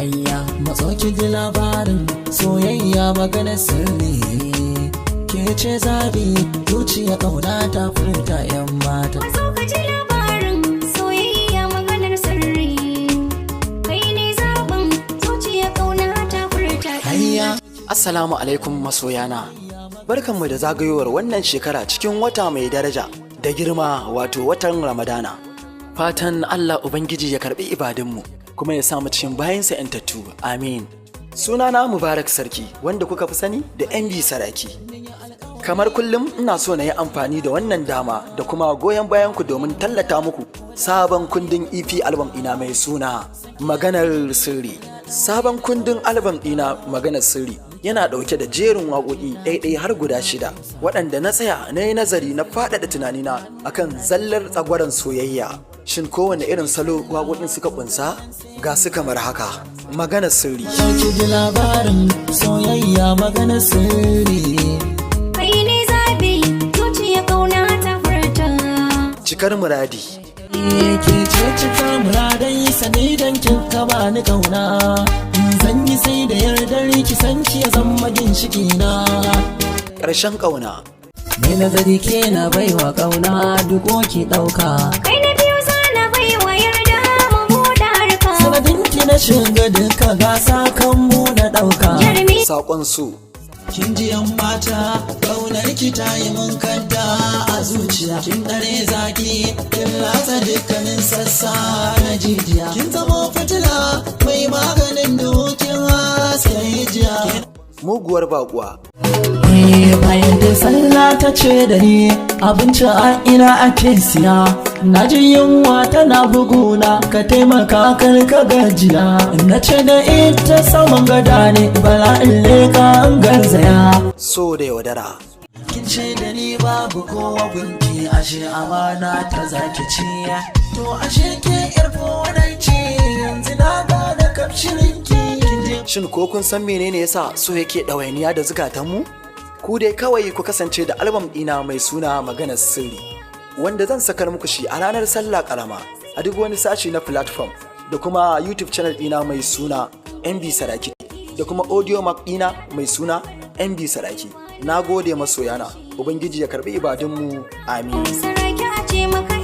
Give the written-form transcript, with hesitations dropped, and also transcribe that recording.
hayya matso ki ji labarin soyayya maganar sirri ke ce zabi zuciya kauna ta furta yan mata. Matso ka ji labarin soyayya maganar sirri kai ne zaɓin zuciya kauna ta furta hayya. Assalamu alaikum masoyana, barkanmu da zagayowar wannan shekara cikin wata mai daraja da girma wato watan Ramadana. Fatan Allah Ubangiji ya karbi ibadunmu kuma ya samu cikin bayansa ‘yantattu, amin. Sunana Mubarak Sarki wanda kuka fi sani da MB Saraki. Kamar kullum ina so na yi amfani da wannan dama da kuma goyon bayanku domin tallata muku sabon kundin EP album ɗina mai suna Maganar Sirri. Sabon kundin album ɗina Maganar Sirri yana ɗauke da jerin waƙoƙi ɗaiɗai har guda 6 waɗanda na tsaya na yi nazari na faɗaɗa tunanina akan zallar tsagwaron soyayya. Shin kowane irin salo waƙoƙin suka ƙunsa? Ga su kamar haka. Maganar Sirri. Ki ji labarin soyayya maganar sirri. kai ne zaɓi zuciya kauna ta furta. Cikar muradi. Ke ce cikar muradai sani don kin kaba ni kauna. Zan yi sai da yardar ki san ki ya zama ginshiki na. Ƙarshen ƙauna. Mai nazari ke na baiwa kauna duk ki ɗauka. Kai na biyu zana baiwa yarda mu buɗe harka. Sanadin ki na shiga duka gasa kan mu na ɗauka. Jarumi Saƙon su. Kin ji yan mata ƙaunar ki ta yi mun kanta a zuciya. Kin ɗare zaki kin latsa dukkanin sassa na jijiya. Kin zama fitila mai maganin dukin haske jiya. Muguwar baƙuwa. Bayan da sallah ta ce da ni abinci a ina ake siya. Na ji yunwa tana buguna ka taimaka kar ka gajiya. Na ce da ita saman gada ne bala in leka an garzaya. So da yaudara. Kin ce da ni babu kowa gunki ashe amana ta zaki ci. To ashe ke yar fowanai ce yanzu na gane kamshirinki. Shin ko kun san menene yasa so yake ɗawainiya da zukatanmu? Ku dai kawai ku kasance da albam ɗina mai suna Maganar Sirri, wanda zan sakar muku shi a ranar Sallah ƙarama a duk wani sashi na platform da kuma YouTube channel ɗina mai suna MB Saraki da kuma audio mark ɗina mai suna MB Saraki. Na gode masoyana, Ubangiji ya karɓi ibadunmu, amin. Saraki a ce maka